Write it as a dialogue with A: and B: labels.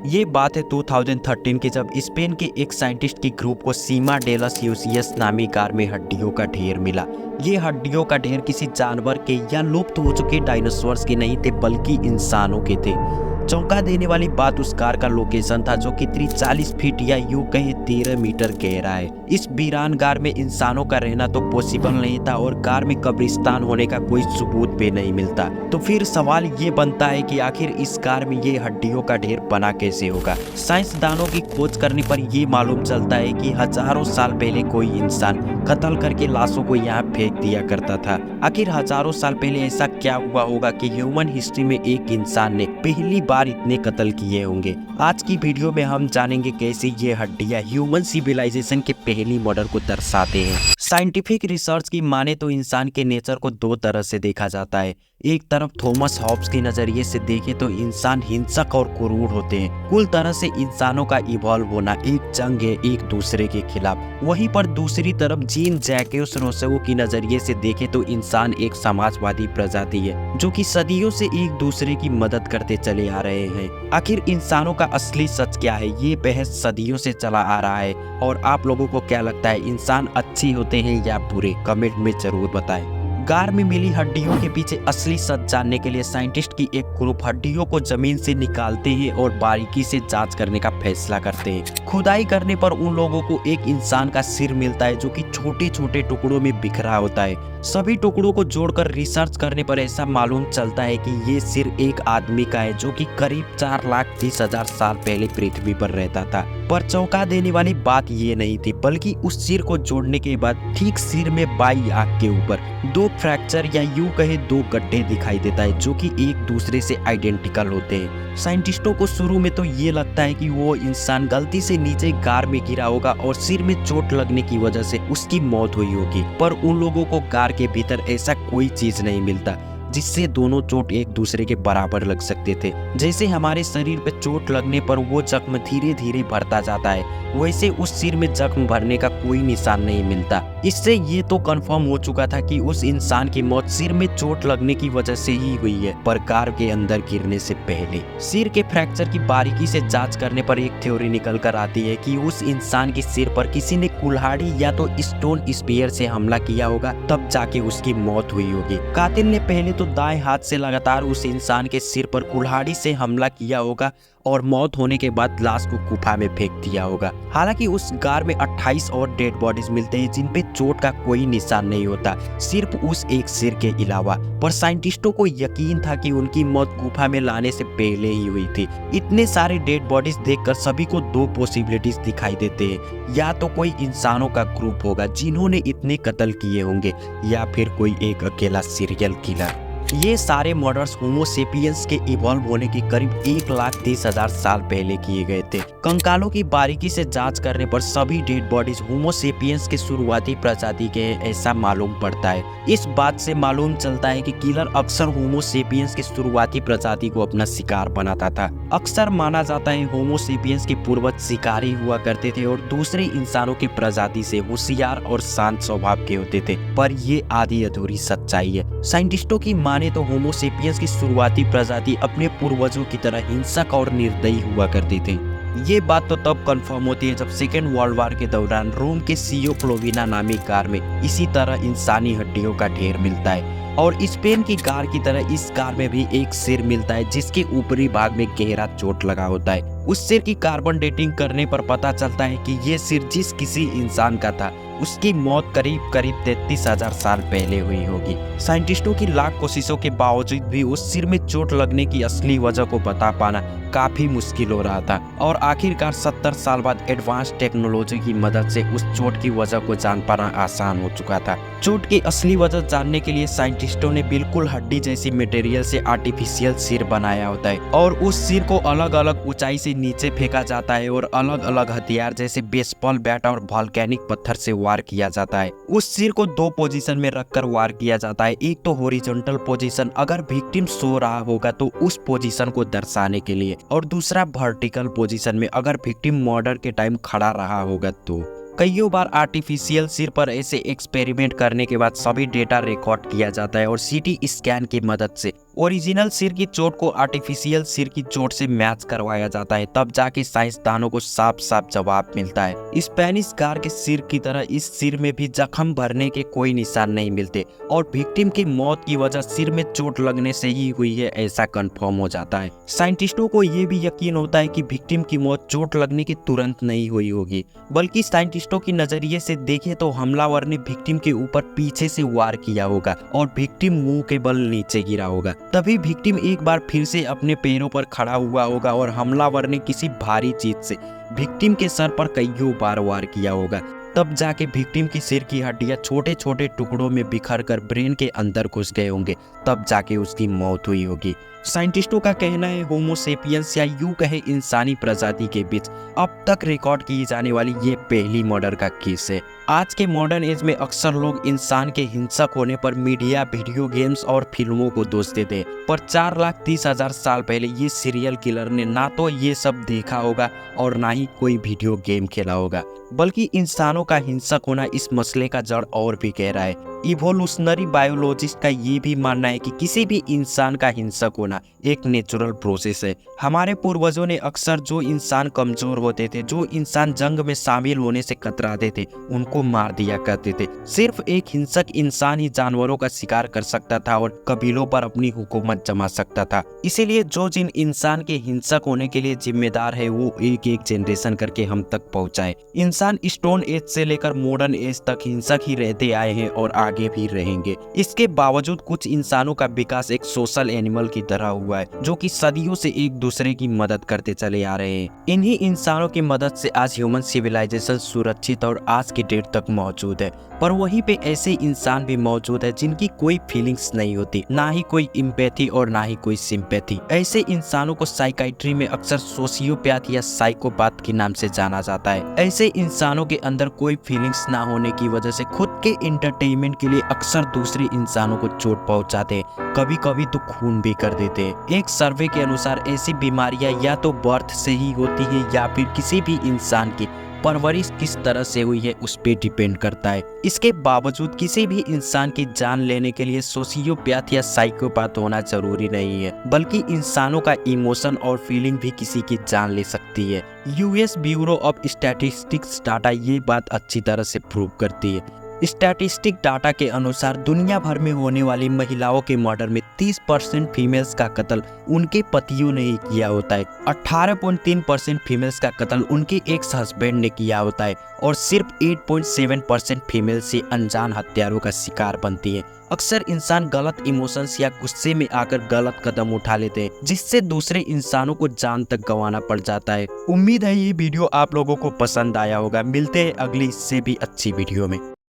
A: ये बात है 2013 की, जब स्पेन के एक साइंटिस्ट की ग्रुप को सीमा डेलस यूसियस नामी कार में हड्डियों का ढेर मिला। ये हड्डियों का ढेर किसी जानवर के या लुप्त हो चुके डायनासोर्स के नहीं थे, बल्कि इंसानों के थे। चौंका देने वाली बात उस कार का लोकेशन था, जो कि 40 फीट या यूं कहे 13 मीटर गहरा है। इस वीरान गार में इंसानों का रहना तो पॉसिबल नहीं था और कार में कब्रिस्तान होने का कोई सबूत भी नहीं मिलता। तो फिर सवाल ये बनता है कि आखिर इस कार में ये हड्डियों का ढेर बना कैसे होगा। साइंसदानों की खोज करने पर ये मालूम चलता है कि हजारों साल पहले कोई इंसान कत्ल करके लाशों को यहाँ फेंक दिया करता था। आखिर हजारों साल पहले ऐसा क्या हुआ होगा कि ह्यूमन हिस्ट्री में एक इंसान ने पहली बार इतने कत्ल किए होंगे। आज की वीडियो में हम जानेंगे कैसे ये हड्डियां ह्यूमन सिविलाइजेशन के पहली मॉडल को दर्शाते हैं। साइंटिफिक रिसर्च की माने तो इंसान के नेचर को दो तरह से देखा जाता है। एक तरफ थॉमस हॉब्स के नजरिए से देखें तो इंसान हिंसक और क्रूर होते हैं। कुल तरह से इंसानों का इवॉल्व होना एक जंग है एक दूसरे के खिलाफ। वहीं पर दूसरी तरफ जीन जैक्यूस रोusseau की नजरिए से देखें तो इंसान एक समाजवादी प्रजाति है, जो कि सदियों से एक दूसरे की मदद करते चले आ रहे हैं। आखिर इंसानों का असली सच क्या है, ये बहस सदियों से चला आ रहा है। और आप लोगों को क्या लगता है, इंसान अच्छे होते हैं या बुरे? कमेंट में जरूर बताएं। गार में मिली हड्डियों के पीछे असली सच जानने के लिए साइंटिस्ट की एक ग्रुप हड्डियों को जमीन से निकालते हैं और बारीकी से जांच करने का फैसला करते हैं। खुदाई करने पर उन लोगों को एक इंसान का सिर मिलता है, जो कि छोटे छोटे टुकड़ों में बिखरा होता है। सभी टुकड़ों को जोड़कर रिसर्च करने पर ऐसा मालूम चलता है कि ये सिर एक आदमी का है, जो कि करीब 4,30,000 साल पहले पृथ्वी पर रहता था। पर चौंका देने वाली बात ये नहीं थी, बल्कि उस सिर को जोड़ने के बाद ठीक सिर में बाईं आंख के ऊपर दो फ्रैक्चर या यूं कहे दो गड्ढे दिखाई देता है, जो कि एक दूसरे से आइडेंटिकल होते हैं। साइंटिस्टों को शुरू में तो ये लगता है कि वो इंसान गलती से नीचे गार में गिरा होगा और सिर में चोट लगने की वजह से उसकी मौत हुई होगी। पर उन लोगों को गार के भीतर ऐसा कोई चीज नहीं मिलता जिससे दोनों चोट एक दूसरे के बराबर लग सकते थे। जैसे हमारे शरीर पे चोट लगने पर वो जख्म धीरे धीरे भरता जाता है, वैसे उस सिर में जख्म भरने का कोई निशान नहीं मिलता। इससे ये तो कंफर्म हो चुका था कि उस इंसान की मौत सिर में चोट लगने की वजह से ही हुई है, पर कार के अंदर गिरने से पहले। सिर के फ्रैक्चर की बारीकी से जांच करने पर एक थ्योरी निकल कर आती है कि उस इंसान के सिर पर किसी ने कुल्हाड़ी या तो स्टोन स्पीयर से हमला किया होगा, तब जाके उसकी मौत हुई होगी। कातिल ने पहले तो दाएं हाथ से लगातार उस इंसान के सिर पर कुल्हाड़ी से हमला किया होगा और मौत होने के बाद लाश को गुफा में फेंक दिया होगा। हालांकि उस गार में 28 और डेड बॉडीज मिलते हैं, जिन पे चोट का कोई निशान नहीं होता, सिर्फ उस एक सिर के अलावा। पर साइंटिस्टों को यकीन था कि उनकी मौत गुफा में लाने से पहले ही हुई थी। इतने सारे डेड बॉडीज देखकर सभी को दो पॉसिबिलिटीज दिखाई देते हैं, या तो कोई इंसानों का ग्रुप होगा जिन्होंने इतने कत्ल किए होंगे, या फिर कोई एक अकेला सीरियल किलर। ये सारे मर्डर्स होमो सेपियंस के इवॉल्व होने की करीब 1,30,000 साल पहले किए गए थे। कंकालों की बारीकी से जांच करने पर सभी डेड बॉडीज होमो सेपियंस के शुरुआती प्रजाति के हैं, ऐसा मालूम पड़ता है। इस बात से मालूम चलता है कि किलर अक्सर होमो सेपियंस के शुरुआती प्रजाति को अपना शिकार बनाता था। अक्सर माना जाता है होमो सेपियंस के पूर्वज शिकारी हुआ करते थे और दूसरे इंसानों की प्रजाति से होशियार और शांत स्वभाव के होते थे, पर ये आधी अधूरी सच्चाई है। साइंटिस्टों की माने तो होमो सेपियंस की शुरुआती प्रजाति अपने पूर्वजों की तरह हिंसक और निर्दयी हुआ करती थी। ये बात तो तब कंफर्म होती है जब सेकेंड वर्ल्ड वॉर के दौरान रोम के सीओ प्लोविना नामी कार में इसी तरह इंसानी हड्डियों का ढेर मिलता है। और स्पेन की कार की तरह इस कार में भी एक सिर मिलता है, जिसके ऊपरी भाग में गहरा चोट लगा होता है। उस सिर की कार्बन डेटिंग करने पर पता चलता है कि ये सिर जिस किसी इंसान का था, उसकी मौत करीब 33,000 साल पहले हुई होगी। साइंटिस्टों की लाख कोशिशों के बावजूद भी उस सिर में चोट लगने की असली वजह को बता पाना काफी मुश्किल हो रहा था। और आखिरकार 70 साल बाद एडवांस टेक्नोलॉजी की मदद से उस चोट की वजह को जान पाना आसान हो चुका था। चोट की असली वजह जानने के लिए साइंटिस्टों ने बिल्कुल हड्डी जैसी मटेरियल से आर्टिफिशियल सिर बनाया होता है, और उस सिर को अलग अलग ऊंचाई से नीचे फेंका जाता है और अलग अलग हथियार जैसे बेसबॉल बैट और वॉल्केनिक पत्थर से वार किया जाता है। उस सिर को दो पोजीशन में रखकर वार किया जाता है। एक तो हॉरिजॉन्टल पोजीशन, अगर विक्टिम सो रहा होगा तो उस पोजीशन को दर्शाने के लिए, और दूसरा वर्टिकल पोजीशन में, अगर विक्टिम मर्डर के टाइम खड़ा रहा होगा तो। कईयों बार आर्टिफिशियल सिर पर ऐसे एक्सपेरिमेंट करने के बाद सभी डेटा रिकॉर्ड किया जाता है और सीटी स्कैन की मदद से ओरिजिनल सिर की चोट को आर्टिफिशियल सिर की चोट से मैच करवाया जाता है, तब जाके साइंसदानों को साफ साफ जवाब मिलता है। स्पेनिश कार के सिर की तरह इस सिर में भी जख्म भरने के कोई निशान नहीं मिलते और विक्टिम की मौत की वजह सिर में चोट लगने से ही हुई है, ऐसा कंफर्म हो जाता है। साइंटिस्टों को ये भी यकीन होता है कि विक्टिम की मौत चोट लगने की तुरंत नहीं हुई होगी, बल्कि साइंटिस्टों के नजरिए से देखें तो हमलावर ने विक्टिम के ऊपर पीछे से वार किया होगा और विक्टिम मुंह के बल नीचे गिरा होगा। तभी विक्टिम एक बार फिर से अपने पैरों पर खड़ा हुआ होगा और हमलावर ने किसी भारी चीज से विक्टिम के सर पर कईयों बार वार किया होगा। तब जाके विक्टिम की सिर की हड्डियां छोटे छोटे टुकड़ों में बिखर कर ब्रेन के अंदर घुस गए होंगे, तब जाके उसकी मौत हुई होगी। साइंटिस्टों का कहना है होमो सेपियंस या यूं कहे इंसानी प्रजाति के बीच अब तक रिकॉर्ड की जाने वाली ये पहली मर्डर का केस है। आज के मॉडर्न एज में अक्सर लोग इंसान के हिंसक होने पर मीडिया, वीडियो गेम्स और फिल्मों को दोष देते हैं, पर 4,30,000 साल पहले ये सीरियल किलर ने ना तो ये सब देखा होगा और ना ही कोई वीडियो गेम खेला होगा, बल्कि इंसानों का हिंसक होना इस मसले का जड़ और भी गहरा है। इवोल्यूशनरी बायोलॉजिस्ट का ये भी मानना है कि किसी भी इंसान का हिंसक होना एक नेचुरल प्रोसेस है। हमारे पूर्वजों ने अक्सर जो इंसान कमजोर होते थे, जो इंसान जंग में शामिल होने से कतराते थे, उनको मार दिया करते थे। सिर्फ एक हिंसक इंसान ही जानवरों का शिकार कर सकता था और कबीलों पर अपनी हुकूमत जमा सकता था। इसीलिए जो जिन इंसान के हिंसक होने के लिए जिम्मेदार है वो एक एक जनरेशन करके हम तक पहुंचाए। इंसान स्टोन एज से लेकर मॉडर्न एज तक हिंसक ही रहते आए हैं और आगे भी रहेंगे। इसके बावजूद कुछ इंसानों का विकास एक सोशल एनिमल की तरह हुआ है, जो कि सदियों से एक दूसरे की मदद करते चले आ रहे हैं। इन्हीं इंसानों की मदद से आज ह्यूमन सिविलाइजेशन सुरक्षित और आज की डेट तक मौजूद है। पर वहीं पे ऐसे इंसान भी मौजूद है जिनकी कोई फीलिंग्स नहीं होती, ना ही कोई इम्पैथी और ना ही कोई सिंपैथी। ऐसे इंसानों को साइकाइट्री में अक्सर सोशियोपैथ या साइकोपैथ के नाम से जाना जाता है। ऐसे इंसानों के अंदर कोई फीलिंग्स ना होने की वजह से खुद के एंटरटेनमेंट के लिए अक्सर दूसरे इंसानों को चोट पहुंचाते हैं, कभी कभी तो खून भी कर देते हैं। एक सर्वे के अनुसार ऐसी बीमारियां या तो बर्थ से ही होती है या फिर किसी भी इंसान की परवरिश किस तरह से हुई है उस पे डिपेंड करता है। इसके बावजूद किसी भी इंसान की जान लेने के लिए सोशियोपैथ या साइकोपैथ होना जरूरी नहीं है, बल्कि इंसानों का इमोशन और फीलिंग भी किसी की जान ले सकती है। US bureau of statistics data ये बात अच्छी तरह से प्रूव करती है। स्टैटिस्टिक डाटा के अनुसार दुनिया भर में होने वाली महिलाओं के मर्डर में 30% फीमेल्स का कत्ल उनके पतियों ने ही किया होता है, 18.3% फीमेल्स का कत्ल उनके एक्स हस्बैंड ने किया होता है और सिर्फ 8.7% फीमेल से अनजान हत्यारों का शिकार बनती है। अक्सर इंसान गलत इमोशंस या गुस्से में आकर गलत कदम उठा लेते हैं, जिससे दूसरे इंसानों को जान तक गंवाना पड़ जाता है। उम्मीद है ये वीडियो आप लोगों को पसंद आया होगा। मिलते हैं अगली इससे भी अच्छी वीडियो में।